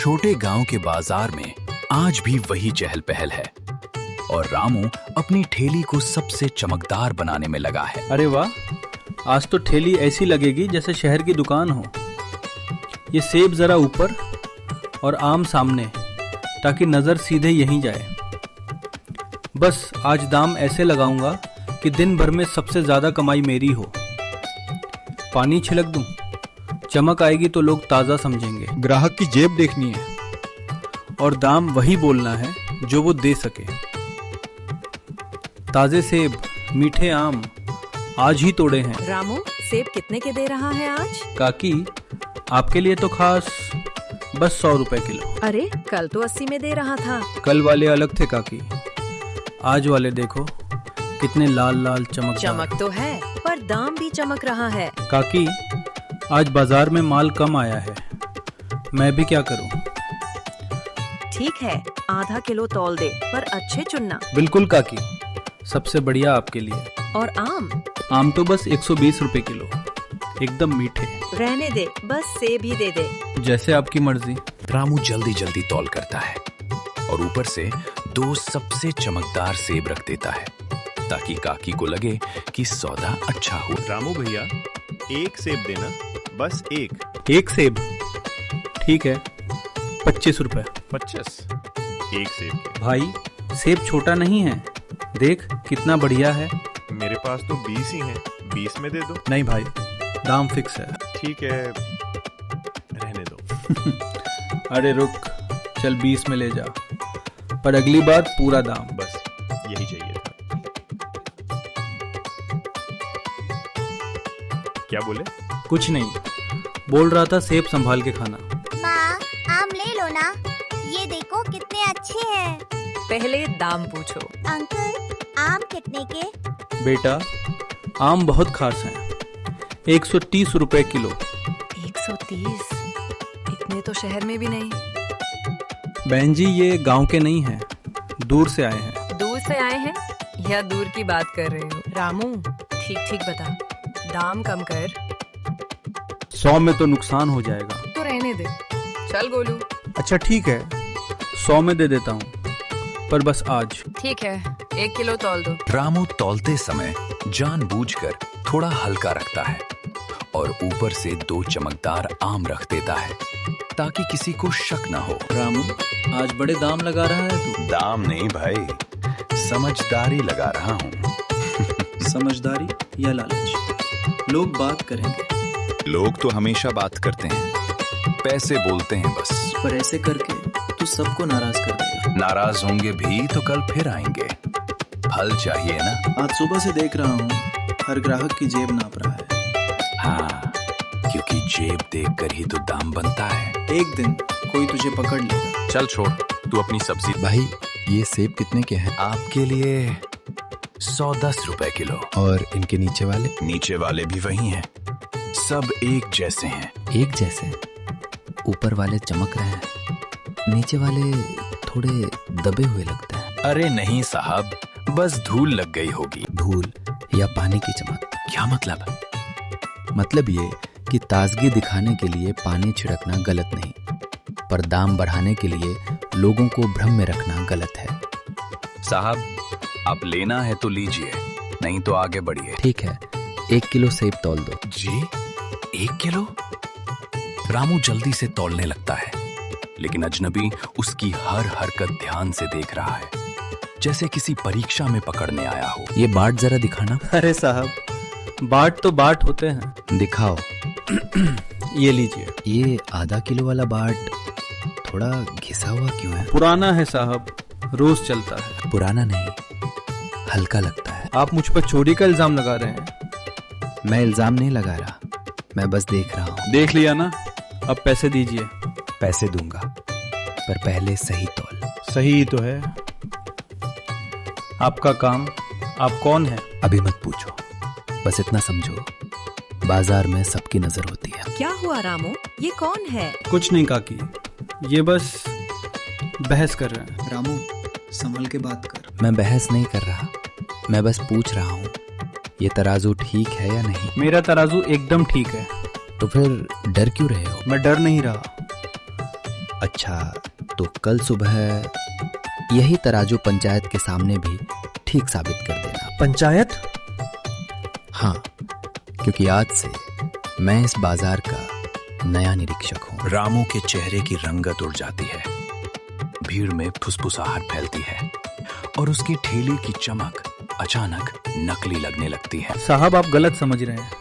छोटे गांव के बाजार में आज भी वही चहल पहल है और रामू अपनी ठेली को सबसे चमकदार बनाने में लगा है। अरे वाह, आज तो ठेली ऐसी लगेगी जैसे शहर की दुकान हो। ये सेब जरा ऊपर और आम सामने, ताकि नजर सीधे यहीं जाए। बस आज दाम ऐसे लगाऊंगा कि दिन भर में सबसे ज्यादा कमाई मेरी हो। पानी छिड़क दूं, चमक आएगी तो लोग ताजा समझेंगे। ग्राहक की जेब देखनी है और दाम वही बोलना है जो वो दे सके। ताजे सेब, मीठे आम आज ही तोड़े हैं। रामू, सेब कितने के दे रहा है आज? काकी, आपके लिए तो खास बस 100 रुपए किलो। अरे कल तो 80 में दे रहा था। कल वाले अलग थे काकी, आज वाले देखो कितने लाल लाल चमक तो है, पर दाम भी चमक रहा है। काकी, आज बाजार में माल कम आया है, मैं भी क्या करूं? ठीक है, आधा किलो तौल दे, पर अच्छे चुनना। बिल्कुल काकी, सबसे बढ़िया आपके लिए। और आम? आम तो बस 120 रुपए किलो, एकदम मीठे। रहने दे, बस सेब ही दे दे। जैसे आपकी मर्जी। रामू जल्दी जल्दी तौल करता है और ऊपर से 2 सबसे चमकदार सेब रख देता है ताकि काकी को लगे कि सौदा अच्छा हो। रामू भैया, एक सेब देना, बस एक। एक सेब? ठीक है, 25 रुपए। 25 एक सेब के? भाई, सेब छोटा नहीं है, देख कितना बढ़िया है। मेरे पास तो 20 ही हैं, 20 में दे दो। नहीं भाई, दाम फिक्स है। ठीक है, रहने दो। अरे रुक, चल 20 में ले जा, पर अगली बार पूरा दाम। बस यही चाहिए था। क्या बोले? कुछ नहीं, बोल रहा था सेब संभाल के खाना। माँ, आम ले लो ना, ये देखो कितने अच्छे हैं। पहले दाम पूछो। अंकल, आम कितने के? बेटा, आम बहुत खास हैं, 130 रुपए किलो। 130? इतने तो शहर में भी नहीं। बहन जी, ये गांव के नहीं हैं, दूर से आए हैं। दूर से आए हैं या दूर की बात कर रहे हो? रामू, ठीक ठीक बता, दाम कम कर। 100 में तो नुकसान हो जाएगा। तो रहने दे, चल गोलू। अच्छा ठीक है, 100 में दे देता हूँ, पर बस आज। ठीक है, 1 किलो तौल दो। रामू तौलते समय जानबूझकर थोड़ा हल्का रखता है और ऊपर से 2 चमकदार आम रख देता है ताकि किसी को शक न हो। रामू, आज बड़े दाम लगा रहा है तू। दाम नहीं भाई, समझदारी लगा रहा हूँ। समझदारी या लालच, लोग बात करेंगे। लोग तो हमेशा बात करते हैं, पैसे बोलते हैं बस। पर ऐसे करके तू सबको नाराज कर देगा। नाराज होंगे भी तो कल फिर आएंगे, फल चाहिए ना। आज सुबह से देख रहा हूँ, हर ग्राहक की जेब नाप रहा है। हाँ, क्योंकि जेब देखकर ही तो दाम बनता है। एक दिन कोई तुझे पकड़ लेगा। चल छोड़, तू अपनी सब्जी। भाई, ये सेब कितने के हैं? आपके लिए 110 रुपए किलो। और इनके नीचे वाले? नीचे वाले भी वही हैं, सब एक जैसे हैं। एक जैसे? ऊपर वाले चमक रहे हैं, नीचे वाले थोड़े दबे हुए लगते हैं। अरे नहीं साहब, बस धूल लग गई होगी। धूल या पानी की चमक? क्या मतलब? मतलब ये कि ताजगी दिखाने के लिए पानी छिड़कना गलत नहीं, पर दाम बढ़ाने के लिए लोगों को भ्रम में रखना गलत है। साहब, आप लेना है तो लीजिए, नहीं तो आगे बढ़िए। ठीक है, 1 किलो सेब तौल दो। जी, 1 किलो? रामू जल्दी से तौलने लगता है, लेकिन अजनबी उसकी हर हरकत ध्यान से देख रहा है, जैसे किसी परीक्षा में पकड़ने आया हो। ये बाट जरा दिखाना। अरे साहब, बाट तो बाट होते हैं। दिखाओ। ये लीजिए। ये आधा किलो वाला बाट थोड़ा घिसा हुआ क्यों है? पुराना है साहब, रोज चलता है। पुराना नहीं, हल्का लगता है। आप मुझ पर चोरी का इल्जाम लगा रहे हैं। मैं इल्जाम नहीं लगा रहा, मैं बस देख रहा हूँ। देख लिया ना, अब पैसे दीजिए। पैसे दूंगा, पर पहले सही तौल। सही ही तो है आपका काम। आप कौन है? अभी मत पूछो, बस इतना समझो, बाजार में सबकी नजर होती है। क्या हुआ रामू, ये कौन है? कुछ नहीं काकी, ये बस बहस कर रहे हैं। रामू, संभल के बात कर। मैं बहस नहीं कर रहा, मैं बस पूछ रहा हूँ, ये तराजू ठीक है या नहीं? मेरा तराजू एकदम ठीक है। तो फिर डर क्यों रहे हो? मैं डर नहीं रहा, अच्छा, तो कल सुबह यही तराजू पंचायत के सामने भी ठीक साबित कर देना। पंचायत? हाँ, क्योंकि आज से मैं इस बाजार का नया निरीक्षक हूँ। रामू के चेहरे की रंगत उड़ जाती है, भीड़ में फुसफुसाहट फैलती है और उसकी ठेले की चमक अचानक नकली लगने लगती है। साहब, आप गलत समझ रहे हैं।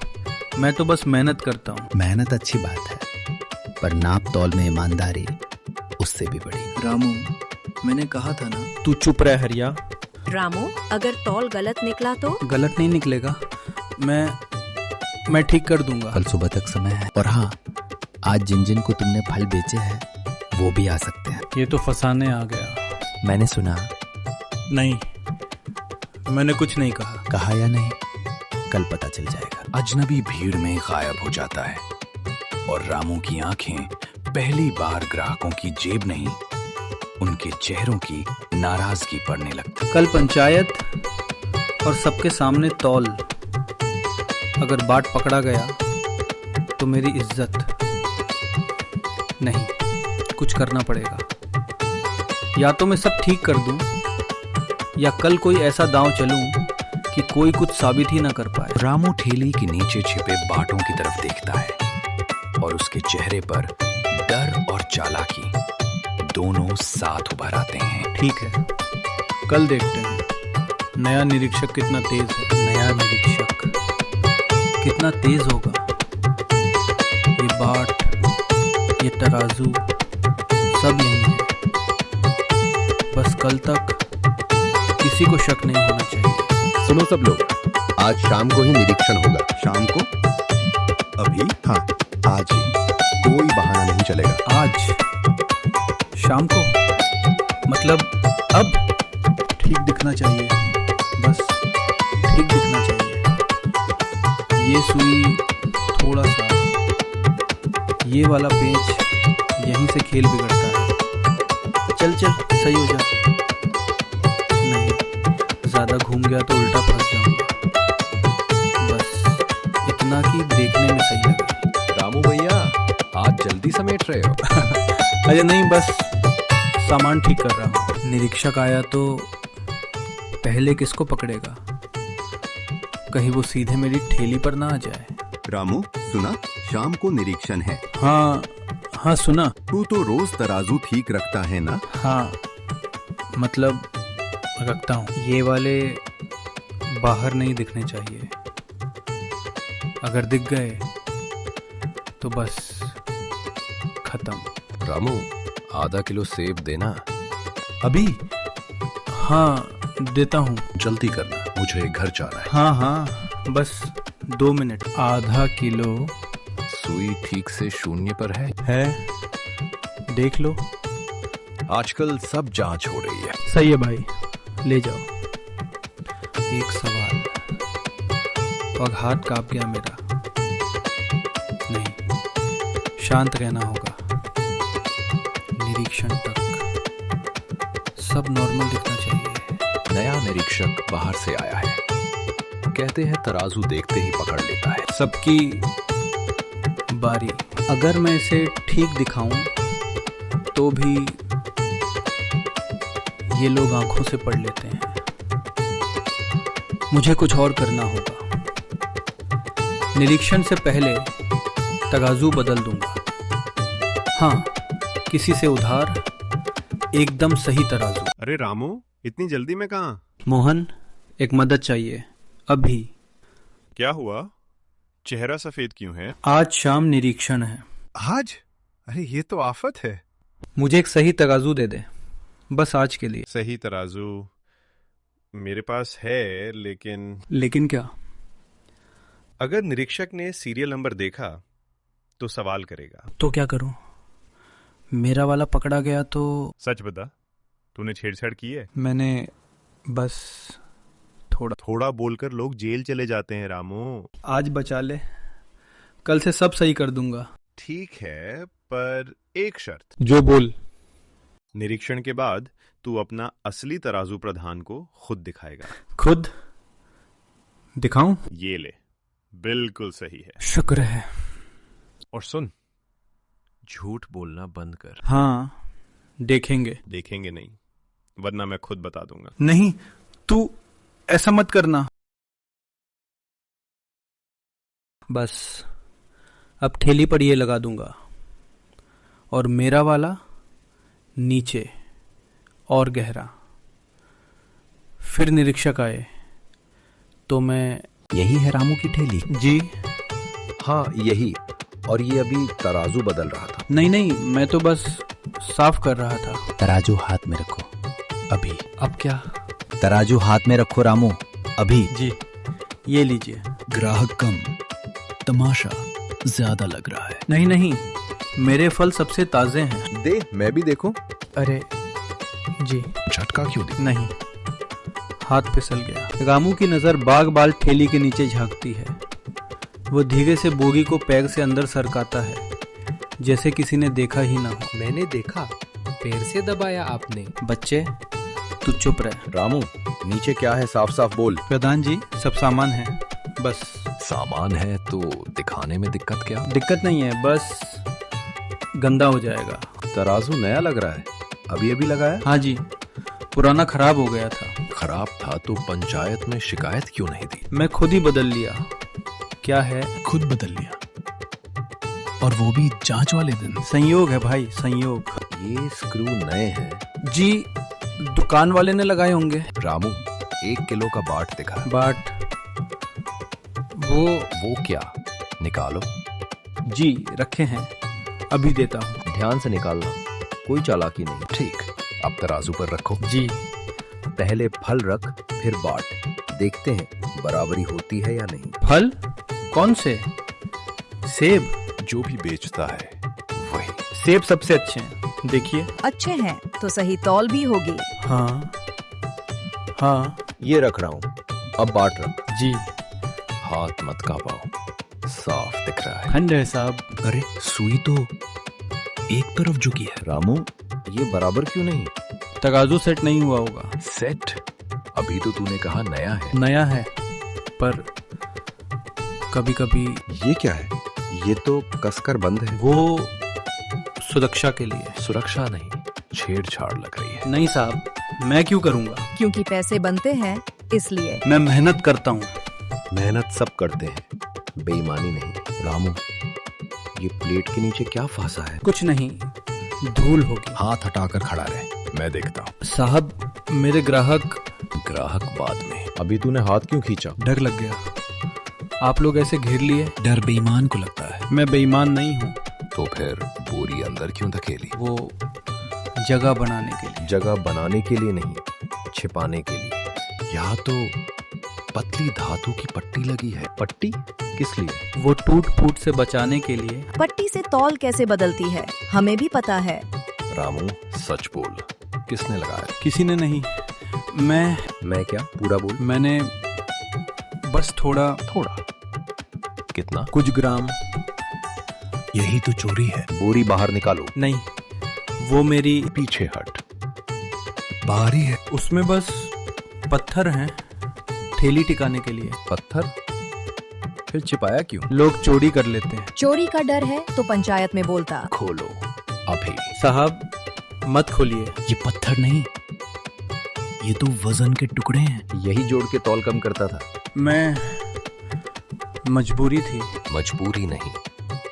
मैं तो बस मेहनत करता हूँ। मेहनत अच्छी बात है, पर नाप तौल में ईमानदारी उससे भी बड़ी। रामू, मैंने कहा था ना। तू चुप रह हरिया। रामू, अगर तौल गलत निकला तो? गलत नहीं निकलेगा, मैं ठीक कर दूंगा। कल सुबह तक समय है। और हाँ, आज जिन जिन को तुमने फल बेचे हैं वो भी आ सकते हैं। ये तो फंसाने आ गया। मैंने सुना। नहीं, मैंने कुछ नहीं कहा। कहा या नहीं, कल पता चल जाएगा। अजनबी भीड़ में गायब हो जाता है और रामू की आंखें पहली बार ग्राहकों की जेब नहीं, उनके चेहरों की नाराजगी पड़ने लगती। कल पंचायत और सबके सामने तौल, अगर बाट पकड़ा गया तो मेरी इज्जत नहीं, कुछ करना पड़ेगा। या तो मैं सब ठीक कर दूं, या कल कोई ऐसा दांव चलूं कि कोई कुछ साबित ही ना कर पाए। रामू ठेली के नीचे छिपे बाटों की तरफ देखता है और उसके चेहरे पर डर और चालाकी दोनों साथ उभर आते हैं। ठीक है, कल देखते हैं नया निरीक्षक कितना तेज है। नया निरीक्षक कितना तेज होगा। ये बाट, ये तराजू सब यही है। बस कल तक किसी को शक नहीं होना चाहिए। सुनो सब लोग, आज शाम को ही निरीक्षण होगा। शाम को? अभी? हाँ, आज ही। कोई बहाना नहीं चलेगा। आज शाम को? मतलब अब? ठीक दिखना चाहिए, बस ठीक दिखना चाहिए। ये सुई थोड़ा सा, ये वाला पेंच, यहीं से खेल बिगड़ता है। चल चल, सही हो जा। नहीं, ज्यादा घूम गया तो उल्टा फंस जाऊंगा। बस इतना कि देखने में सही लगे। रामू भैया, आज जल्दी समेट रहे हो। अरे नहीं, बस सामान ठीक कर रहा हूँ। निरीक्षक आया तो पहले किसको पकड़ेगा? कहीं वो सीधे मेरी ठेली पर ना आ जाए। रामू, सुना? शाम को निरीक्षण है। हाँ सुना। तू तो रोज तराजू ठीक रखता है ना? हाँ, मतलब रखता हूँ। ये वाले बाहर नहीं दिखने चाहिए। अगर दिख गए तो बस खत्म। रामू, आधा किलो सेब देना। अभी? हाँ, देता हूँ। जल्दी करना, मुझे घर जाना है। हाँ, बस 2 मिनट। आधा किलो सुई ठीक से शून्य पर है, देख लो। आजकल सब जांच हो रही है। सही है भाई, ले जाओ। एक सवाल, पग हाथ कांप गया मेरा। नहीं, शांत रहना होगा। निरीक्षण तक सब नॉर्मल दिखना चाहिए। नया निरीक्षक बाहर से आया है। कहते हैं तराजू देखते ही पकड़ लेता है। सबकी बारी। अगर मैं इसे ठीक दिखाऊं तो भी ये लोग आंखों से पढ़ लेते हैं। मुझे कुछ और करना होगा। निरीक्षण से पहले तराजू बदल दूंगा। हाँ, किसी से उधार, एकदम सही तराजू। अरे रामू, इतनी जल्दी में कहाँ? मोहन, एक मदद चाहिए अभी। क्या हुआ? चेहरा सफेद क्यों है? आज शाम निरीक्षण है। आज? अरे ये तो आफत है। मुझे एक सही तराजू दे दे, बस आज के लिए। सही तराजू मेरे पास है, लेकिन क्या? अगर निरीक्षक ने सीरियल नंबर देखा तो सवाल करेगा। तो क्या करूं? मेरा वाला पकड़ा गया तो? सच बता, तूने छेड़छाड़ की है? मैंने बस थोड़ा बोलकर लोग जेल चले जाते हैं रामू। आज बचा ले, कल से सब सही कर दूंगा। ठीक है, पर एक शर्त। जो बोल। निरीक्षण के बाद तू अपना असली तराजू प्रधान को खुद दिखाएगा। खुद दिखाऊं? ये ले, बिल्कुल सही है। शुक्र है। और सुन, झूठ बोलना बंद कर। हाँ, देखेंगे। देखेंगे नहीं, वरना मैं खुद बता दूंगा। नहीं, तू ऐसा मत करना। बस अब ठेली पर ये लगा दूंगा और मेरा वाला नीचे और गहरा। फिर निरीक्षक आए तो मैं। यही है रामू की ठेली? जी हाँ यही। और ये अभी तराजू बदल रहा था। नहीं, मैं तो बस साफ कर रहा था। तराजू हाथ में रखो अभी। अब क्या? तराजू हाथ में रखो रामू अभी। जी ये लीजिए। ग्राहक कम, तमाशा ज्यादा लग रहा है। नहीं, मेरे फल सबसे ताजे हैं। दे, मैं भी देखूं। अरे जी झटका क्यों दी? नहीं, हाथ फिसल गया। रामू की नजर बाग बाल ठेली के नीचे झांकती है। वो धीरे से बोगी को पैर से अंदर सरकाता है, जैसे किसी ने देखा ही ना हो। मैंने देखा, पैर से दबाया आपने। बच्चे तू चुप रह। रामू नीचे क्या है, साफ साफ बोल। प्रधान जी सब सामान है, बस। सामान है तो दिखाने में दिक्कत क्या? दिक्कत नहीं है, बस गंदा हो जाएगा। तराजू नया लग रहा है, अभी अभी लगाया? हाँ जी, पुराना खराब हो गया था। खराब था तो पंचायत में शिकायत क्यों नहीं दी? मैं खुद ही बदल लिया। क्या है? खुद बदल लिया, और वो भी जांच वाले दिन। संयोग है भाई, संयोग। ये स्क्रू नए हैं? जी दुकान वाले ने लगाए होंगे। रामू 1 किलो का बाट दिखा। बाट वो क्या? निकालो। जी रखे हैं, अभी देता हूँ। ध्यान से निकालना, कोई चालाकी नहीं। ठीक, अब तराजू पर रखो। जी पहले फल रख, फिर बाट। देखते हैं बराबरी होती है या नहीं। फल? कौन से? सेब? जो भी बेचता है वही। सेब सबसे अच्छे हैं, देखिए। अच्छे हैं तो सही तौल भी होगी। हाँ ये रख रहा हूँ, अब बाट रख। जी। हाथ मत कापाओ, साफ दिख रहा है। खंड है साहब। अरे सुई तो एक तरफ झुकी है। रामू ये बराबर क्यों नहीं? तराजू सेट नहीं हुआ होगा। सेट? अभी तो तूने कहा नया है। नया है, पर कभी कभी। ये क्या है? ये तो कसकर बंद है। वो सुरक्षा के लिए। सुरक्षा नहीं, छेड़छाड़ लग रही है। नहीं साहब, मैं क्यों करूँगा? क्योंकि पैसे बनते हैं इसलिए। मैं मेहनत करता हूँ। मेहनत सब करते हैं, बेईमानी नहीं। रामू ये प्लेट के नीचे क्या फांसा है? कुछ नहीं, धूल होगी। हाथ हटाकर खड़ा रहे, मैं देखता हूँ। साहब मेरे ग्राहक बाद में। अभी तूने हाथ क्यों खींचा? डर लग गया, आप लोग ऐसे घेर लिए। डर बेईमान को लगता है। मैं बेईमान नहीं हूँ। तो फिर बोरी अंदर क्यों धकेली? वो जगह बनाने के लिए। जगह बनाने के लिए नहीं, छिपाने के लिए। यहाँ तो पतली धातु की पट्टी लगी है। पट्टी किस लिए? वो टूट फूट से बचाने के लिए। पट्टी से तौल कैसे बदलती है हमें भी पता है। रामू सच बोल, किसने लगाया? किसी ने नहीं। मैं क्या? पूरा बोल। मैंने बस थोड़ा कितना? कुछ ग्राम। यही तो चोरी है। बोरी बाहर निकालो। नहीं, वो मेरी। पीछे हट, बाहर ही है। उसमें बस पत्थर हैं, ठेली टिकाने के लिए। पत्थर? फिर छिपाया क्यों? लोग चोरी कर लेते हैं। चोरी का डर है तो पंचायत में बोलता। खोलो अभी। साहब मत खोलिए। ये पत्थर नहीं, ये तो वजन के टुकड़े हैं। यही जोड़ के तौल कम करता था। मैं मजबूरी थी। मजबूरी नहीं,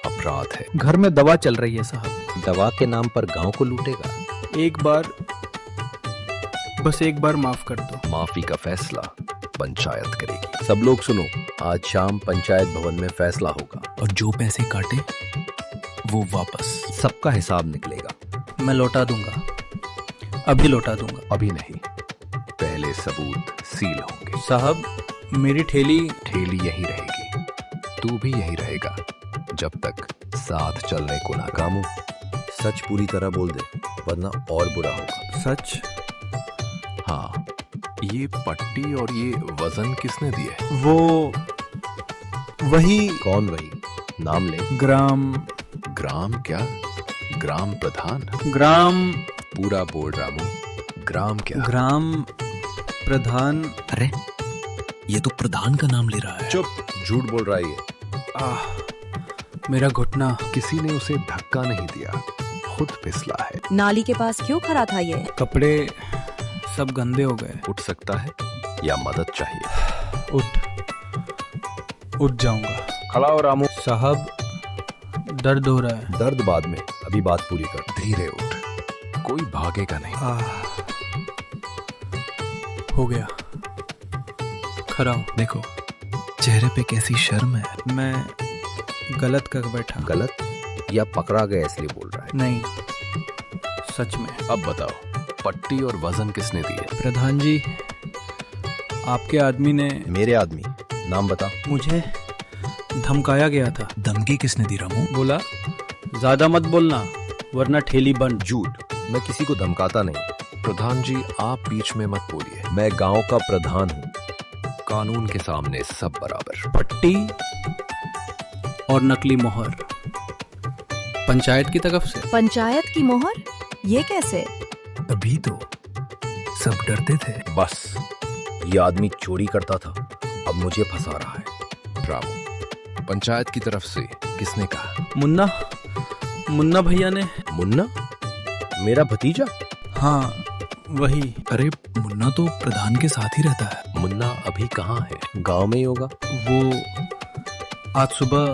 अपराध है। घर में दवा चल रही है साहब। दवा के नाम पर गांव को लूटेगा? बस एक बार माफ कर दो। माफी का फैसला पंचायत करेगी। सब लोग सुनो, आज शाम पंचायत भवन में फैसला होगा। और जो पैसे काटे वो वापस। सबका हिसाब निकलेगा। मैं लौटा दूंगा, अभी लौटा दूंगा। अभी नहीं, पहले सबूत सील होंगे। साहब मेरी ठेली यही रहेगी, तू भी यही रहेगा, जब तक साथ चलने को ना। रामू सच पूरी तरह बोल दे, वरना और बुरा होगा। सच? हाँ, ये पट्टी और ये वजन किसने दिए? वो वही। कौन वही? नाम ले। ग्राम क्या? ग्राम प्रधान? ग्राम। पूरा बोल रामू, ग्राम क्या? ग्राम प्रधान। अरे ये तो प्रधान का नाम ले रहा है। चुप, झूठ बोल रहा है ये। मेरा घुटना। किसी ने उसे धक्का नहीं दिया, खुद फिसला है। नाली के पास क्यों खड़ा था ये? कपड़े सब गंदे हो गए। उठ सकता है या मदद चाहिए? उठ जाऊंगा। खड़ा हो रामू। साहब, दर्द हो रहा है। दर्द बाद में, अभी बात पूरी कर। धीरे उठ, कोई भागेगा नहीं। हो गया, खड़ा हूं। देखो चेहरे पे कैसी शर्म है। मैं गलत कर बैठा। गलत या पकड़ा गया इसलिए बोल रहा है? नहीं, सच में। अब बताओ, पट्टी और वजन किसने दिए? प्रधान जी, आपके आदमी ने। मेरे आदमी? नाम बता। मुझे धमकाया गया था। धमकी किसने दी रामू? बोला ज्यादा मत बोलना वरना ठेली बंद। झूठ, मैं किसी को धमकाता नहीं। प्रधान जी आप बीच में मत बोलिए, मैं गांव का प्रधान हूँ। कानून के सामने सब बराबर। पट्टी और नकली मोहर पंचायत की तरफ से। पंचायत की मोहर? ये कैसे? अभी तो सब डरते थे। बस, ये आदमी चोरी करता था, अब मुझे फंसा रहा है। रामू, पंचायत की तरफ से किसने कहा? मुन्ना भैया ने। मुन्ना? मेरा भतीजा? हाँ, वही। अरे मुन्ना तो प्रधान के साथ ही रहता है। मुन्ना अभी कहाँ है? गांव में ही होगा। वो आज सुबह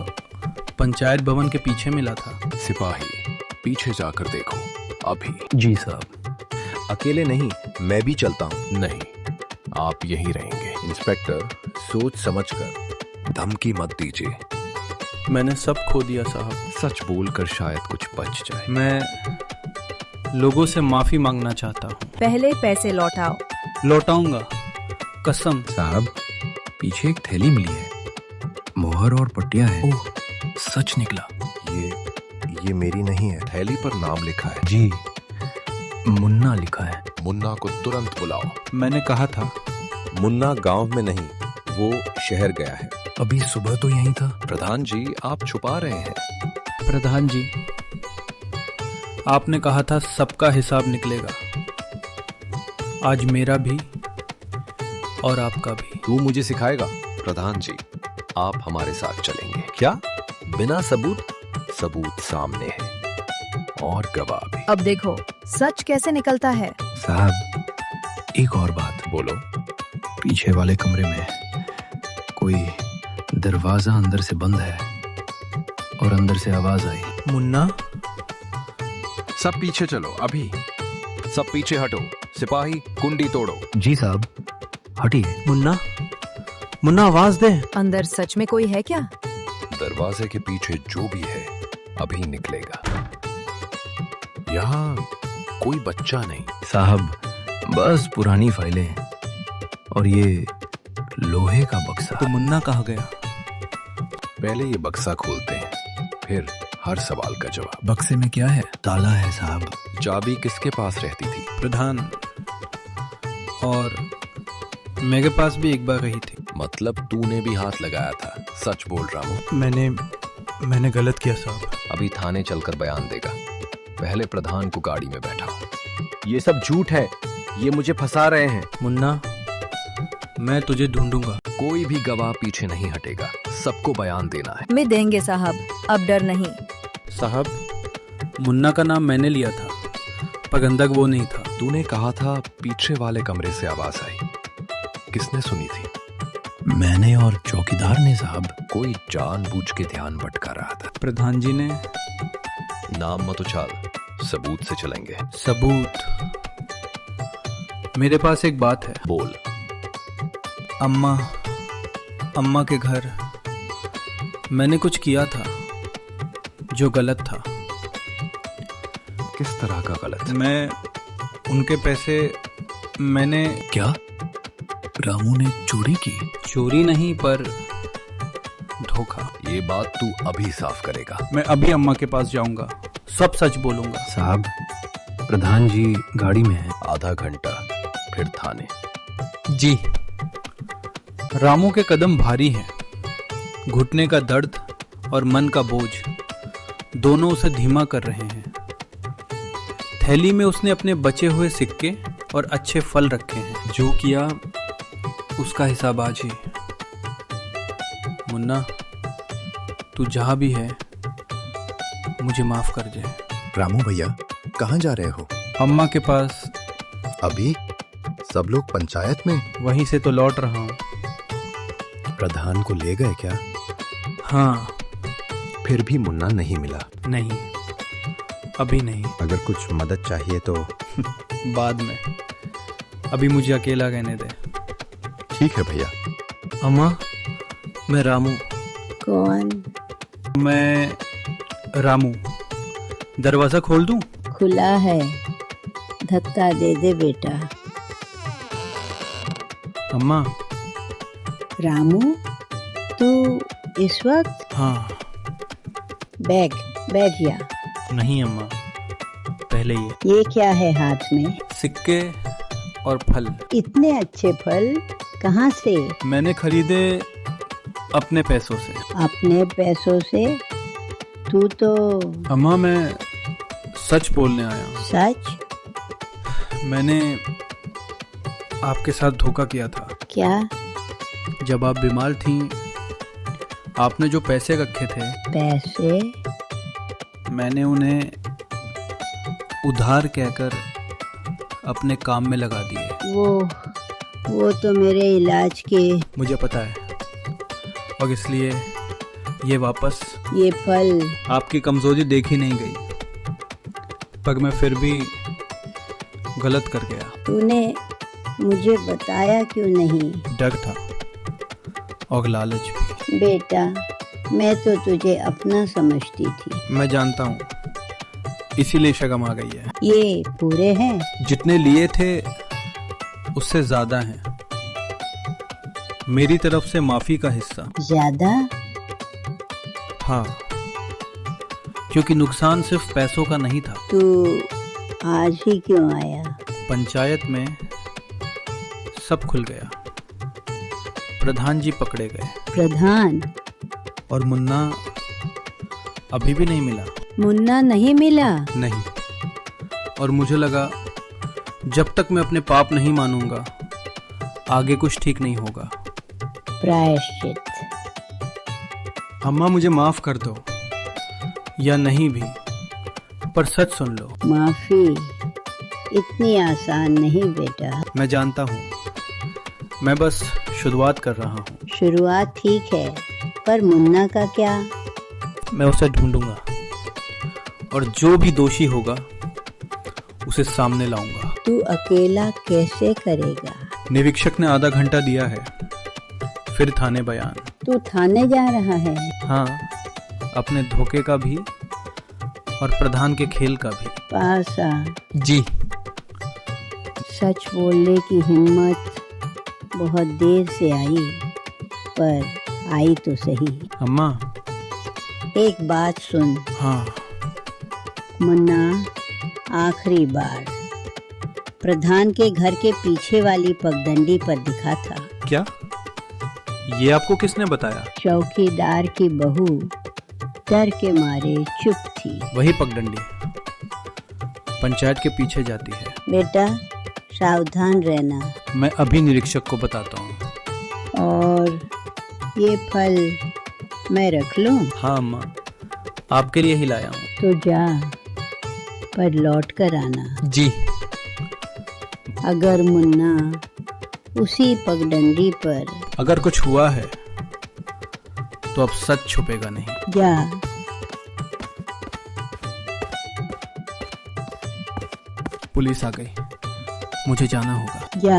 पंचायत भवन के पीछे मिला था। सिपाही, पीछे जाकर देखो अभी। जी साहब। अकेले नहीं, मैं भी चलता हूँ। नहीं, आप यहीं रहेंगे। इंस्पेक्टर, सोच समझकर धमकी मत दीजिए। मैंने सब खो दिया साहब। सच बोलकर शायद कुछ बच जाए। मैं लोगों से माफी मांगना चाहता हूँ। पहले पैसे लौटाओ। लौटाऊंगा, कसम। साहब, पीछे एक थैली मिली है, मोहर और पट्टियां हैं। ओह, सच निकला। ये मेरी नहीं है। थैली पर नाम लिखा है। जी, मुन्ना लिखा है। मुन्ना को तुरंत बुलाओ। मैंने कहा था। मुन्ना गांव में नहीं, वो शहर गया है। अभी सुबह तो यहीं था। प्रधान जी आप छुपा रहे हैं। प्रधान जी, आपने कहा था सबका हिसाब निकलेगा। आज मेरा भी और आपका भी। तू मुझे सिखाएगा? प्रधान जी आप हमारे साथ चलेंगे क्या? बिना सबूत? सबूत सामने है और गवाह भी। अब देखो सच कैसे निकलता है। साहब, एक और बात। बोलो। पीछे वाले कमरे में कोई दरवाजा अंदर से बंद है और अंदर से आवाज आई। मुन्ना? सब पीछे चलो अभी। सब पीछे हटो। सिपाही, कुंडी तोड़ो। जी साहब, हटिए। मुन्ना आवाज दे। अंदर सच में कोई है क्या? दरवाजे के पीछे जो भी है अभी निकलेगा। यहाँ कोई बच्चा नहीं। साहब, बस पुरानी फाइलें और ये लोहे का बक्सा। तो मुन्ना कहाँ गया? पहले ये बक्सा खोलते हैं, फिर हर सवाल का जवाब। बक्से में क्या है? ताला है साहब। चाबी किसके पास रहती थी? प्रधान, और मेरे पास भी एक बार रही थी। मतलब तूने भी हाथ लगाया था। सच बोल रामू। मैंने गलत किया साहब। अभी थाने चलकर बयान देगा। पहले प्रधान को गाड़ी में बैठाओ। ये सब झूठ है, ये मुझे फंसा रहे हैं। मुन्ना, मैं तुझे ढूंढूंगा। कोई भी गवाह पीछे नहीं हटेगा, सबको बयान देना है। मैं देंगे साहब, अब डर नहीं। साहब, मुन्ना का नाम मैंने लिया था, प्रबंधक वो नहीं था। तूने कहा था पीछे वाले कमरे से आवाज आई, किसने सुनी थी? मैंने और चौकीदार ने साहब। कोई जानबूझ के ध्यान भटका रहा था। प्रधान जी ने। नाम मत उछाल, सबूत से चलेंगे। सबूत? मेरे पास एक बात है। बोल। अम्मा के घर मैंने कुछ किया था जो गलत था। किस तरह का गलत? मैं उनके पैसे मैंने। क्या रामू ने चोरी की? चोरी नहीं, पर धोखा। ये बात तू अभी साफ करेगा? मैं अभी अम्मा के पास जाऊंगा, सब सच बोलूंगा। साहब, प्रधान जी गाड़ी में है। आधा घंटा फिर थाने। जी। रामू के कदम भारी हैं। घुटने का दर्द और मन का बोझ दोनों उसे धीमा कर रहे हैं। थैली में उसने अपने बचे हुए सिक्के और अच्छे फल रखे हैं। जो किया उसका हिसाब आज ही। मुन्ना, तू जहां भी है मुझे माफ कर दे। रामू भैया, कहाँ जा रहे हो? अम्मा के पास। अभी सब लोग पंचायत में? वहीं से तो लौट रहा हूँ। प्रधान को ले गए क्या? हाँ। फिर भी मुन्ना नहीं मिला? नहीं, अभी नहीं। अगर कुछ मदद चाहिए तो बाद में, अभी मुझे अकेला रहने दे। ठीक है भैया। अम्मा, मैं रामू। कौन? मैं रामू। दरवाजा खोल दूं? खुला है, धक्का दे दे बेटा। अम्मा। रामू, तू इस वक्त? हाँ। बैग या? नहीं अम्मा, पहले ये क्या है हाथ में? सिक्के और फल। इतने अच्छे फल कहाँ से? मैंने खरीदे अपने पैसों से। अपने पैसों से? तू तो। अम्मा, मैं सच बोलने आया हूँ। सच? मैंने आपके साथ धोखा किया था। क्या? जब आप बीमार थीं, आपने जो पैसे रखे थे। पैसे? मैंने उन्हें उधार कहकर अपने काम में लगा दिए। वो तो मेरे इलाज के। मुझे पता है, और इसलिए ये वापस। ये फल? आपकी कमजोरी देखी नहीं गई, पर मैं फिर भी गलत कर गया। तूने मुझे बताया क्यों नहीं? डर था और लालच भी। बेटा, मैं तो तुझे अपना समझती थी। मैं जानता हूँ, इसीलिए शर्म आ गई है। ये पूरे हैं? जितने लिए थे उससे ज्यादा हैं। मेरी तरफ से माफी का हिस्सा। ज्यादा? हाँ, क्योंकि नुकसान सिर्फ पैसों का नहीं था। तू आज ही क्यों आया? पंचायत में सब खुल गया। प्रधान जी पकड़े गए। प्रधान? और मुन्ना अभी भी नहीं मिला। मुन्ना नहीं मिला? नहीं। और मुझे लगा जब तक मैं अपने पाप नहीं मानूंगा, आगे कुछ ठीक नहीं होगा। प्रायश्चित। अम्मा, मुझे माफ कर दो, या नहीं भी, पर सच सुन लो। माफी इतनी आसान नहीं बेटा। मैं जानता हूँ, मैं बस शुरुआत कर रहा हूँ। शुरुआत ठीक है, पर मुन्ना का क्या? मैं उसे ढूंढूंगा और जो भी दोषी होगा उसे सामने लाऊंगा। तू अकेला कैसे करेगा? निरीक्षक ने आधा घंटा दिया है, फिर थाने बयान। तू थाने जा रहा है? हाँ, अपने धोखे का भी और प्रधान के खेल का भी। पास आ। जी। सच बोलने की हिम्मत बहुत देर से आई, पर आई तो सही। अम्मा, एक बात सुन। हाँ। मुन्ना, आखिरी बार प्रधान के घर के पीछे वाली पगडंडी पर दिखा था। क्या? ये आपको किसने बताया? चौकीदार की बहू डर के मारे चुप थी। वही पगडंडी पंचायत के पीछे जाती है। बेटा, सावधान रहना। मैं अभी निरीक्षक को बताता हूँ। और ये फल मैं रख लूं? हाँ अम्मा, आपके लिए ही लाया हूँ। तो जा, पर लौट कर आना। जी। अगर मुन्ना उसी पगडंडी पर। अगर कुछ हुआ है तो अब सच छुपेगा नहीं। जा। पुलिस आ गई, मुझे जाना होगा। जा।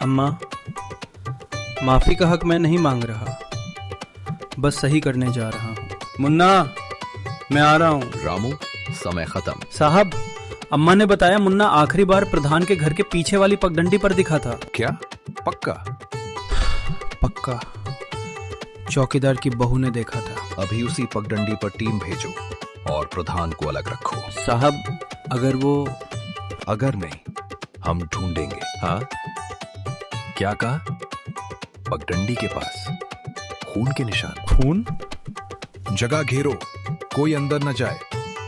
अम्मा, माफी का हक मैं नहीं मांग रहा, बस सही करने जा रहा हूँ। मुन्ना, मैं आ रहा हूँ। रामू, समय खत्म। साहब, अम्मा ने बताया मुन्ना आखिरी बार प्रधान के घर के पीछे वाली पगडंडी पर दिखा था। क्या? पक्का? पक्का। चौकीदार की बहू ने देखा था। अभी उसी पगडंडी पर टीम भेजो और प्रधान को अलग रखो। साहब, अगर वो। अगर नहीं, हम ढूंढेंगे। हाँ? क्या कहा? पगडंडी के पास खून के निशान। खून? जगह घेरो, कोई अंदर न जाए।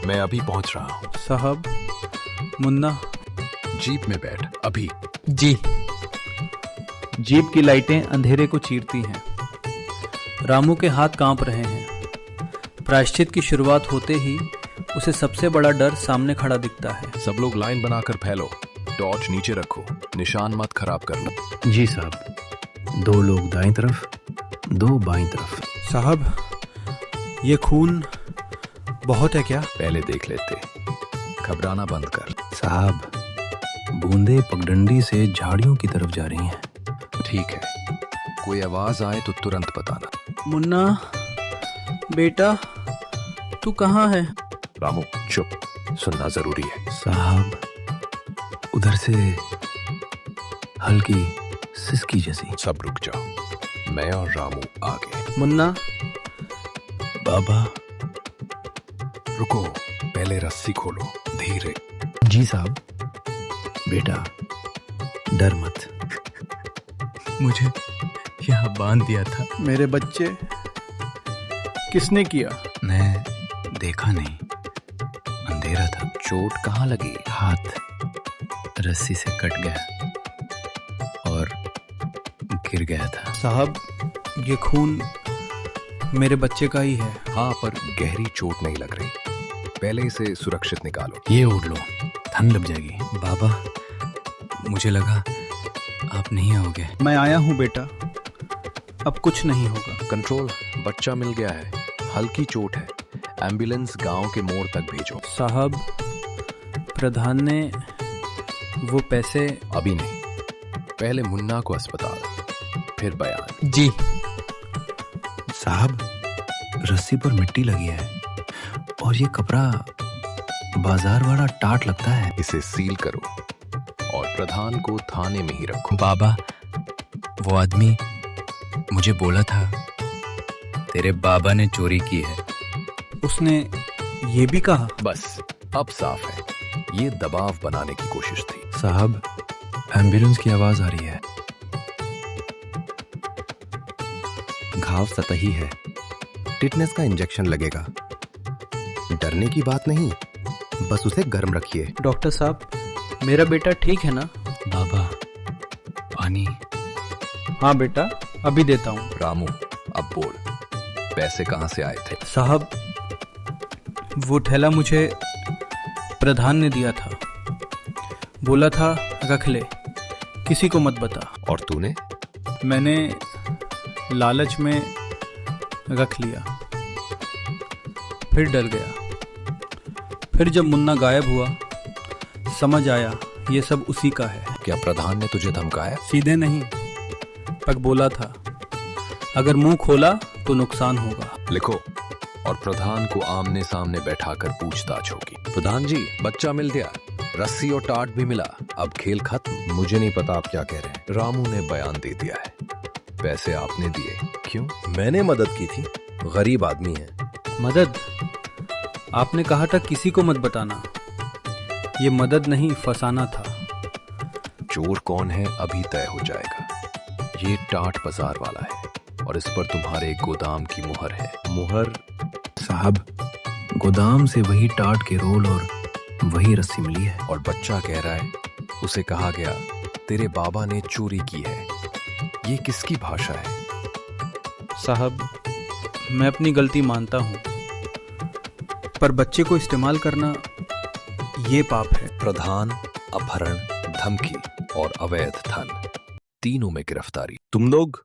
मैं अभी पहुंच रहा हूं। साहब, मुन्ना। जीप में बैठ अभी। जी। जीप की लाइटें अंधेरे को चीरती हैं। रामू के हाथ कांप रहे हैं। प्रायश्चित की शुरुआत होते ही उसे सबसे बड़ा डर सामने खड़ा दिखता है। सब लोग लाइन बनाकर फैलो, टॉर्च नीचे रखो, निशान मत खराब करना। जी साहब। 2 लोग दाईं तरफ, 2 बाईं तरफ। साहब, ये खून बहुत है क्या? पहले देख लेते, घबराना बंद कर। साहब, बूंदे पगडंडी से झाड़ियों की तरफ जा रही हैं। ठीक है, कोई आवाज आए तो तुरंत बताना। मुन्ना बेटा, तू कहाँ है? रामू चुप, सुनना जरूरी है। साहब, उधर से हल्की सिसकी जैसी। सब रुक जाओ, मैं और रामू आगे। मुन्ना। बाबा। रुको, पहले रस्सी खोलो, धीरे। जी साहब। बेटा, डर मत। मुझे यहाँ बांध दिया था। मेरे बच्चे, किसने किया? मैं देखा नहीं, अंधेरा था। चोट कहाँ लगी? हाथ रस्सी से कट गया और गिर गया था। साहब, ये खून मेरे बच्चे का ही है। हाँ, पर गहरी चोट नहीं लग रही। पहले इसे सुरक्षित निकालो। ये ओढ़ लो, ठंड लग जाएगी। बाबा, मुझे लगा आप नहीं आओगे। मैं आया हूँ बेटा, अब कुछ नहीं होगा। कंट्रोल, बच्चा मिल गया है, हल्की चोट है। एम्बुलेंस गांव के मोड़ तक भेजो। साहब, प्रधान ने वो पैसे। अभी नहीं, पहले मुन्ना को अस्पताल, फिर बयान। जी साहब, रस्सी पर मिट्टी लगी है और ये कपड़ा बाजार वाला टाट लगता है। इसे सील करो और प्रधान को थाने में ही रखो। बाबा, वो आदमी मुझे बोला था तेरे बाबा ने चोरी की है। उसने ये भी कहा? बस अब साफ है, ये दबाव बनाने की कोशिश थी। साहब, एम्बुलेंस की आवाज आ रही है। घाव सतही है, टिटनेस का इंजेक्शन लगेगा। डरने की बात नहीं, बस उसे गर्म रखिए। डॉक्टर साहब, मेरा बेटा ठीक है ना? बाबा, पानी। हाँ बेटा, अभी देता हूँ। रामू, अब बोल, पैसे कहाँ से आए थे? साहब, वो थैला मुझे प्रधान ने दिया था। बोला था रख ले, किसी को मत बता। और तूने? मैंने लालच में रख लिया, फिर डर गया। फिर जब मुन्ना गायब हुआ, समझ आया ये सब उसी का है। क्या प्रधान ने तुझे धमकाया? सीधे नहीं, पर बोला था अगर मुंह खोला तो नुकसान होगा। लिखो, और प्रधान को आमने सामने बैठाकर पूछताछ होगी। प्रधान जी, बच्चा मिल गया, रस्सी और टाट भी मिला, अब खेल खत्म। मुझे नहीं पता आप क्या कह रहे हैं। रामू ने बयान दे दिया है, पैसे आपने दिए। क्यों? मैंने मदद की थी, गरीब आदमी है। मदद? आपने कहा था किसी को मत बताना। ये मदद नहीं, फंसाना था। चोर कौन है अभी तय हो जाएगा। ये टाट बाजार वाला है और इस पर तुम्हारे गोदाम की मुहर है। मुहर? साहब, गोदाम से वही टाट के रोल और वही रस्सी मिली है। और बच्चा कह रहा है उसे कहा गया तेरे बाबा ने चोरी की है। ये किसकी भाषा है? साहब, मैं अपनी गलती मानता हूँ, पर बच्चे को इस्तेमाल करना ये पाप है। प्रधान, अपहरण, धमकी और अवैध धन, तीनों में गिरफ्तारी। तुम लोग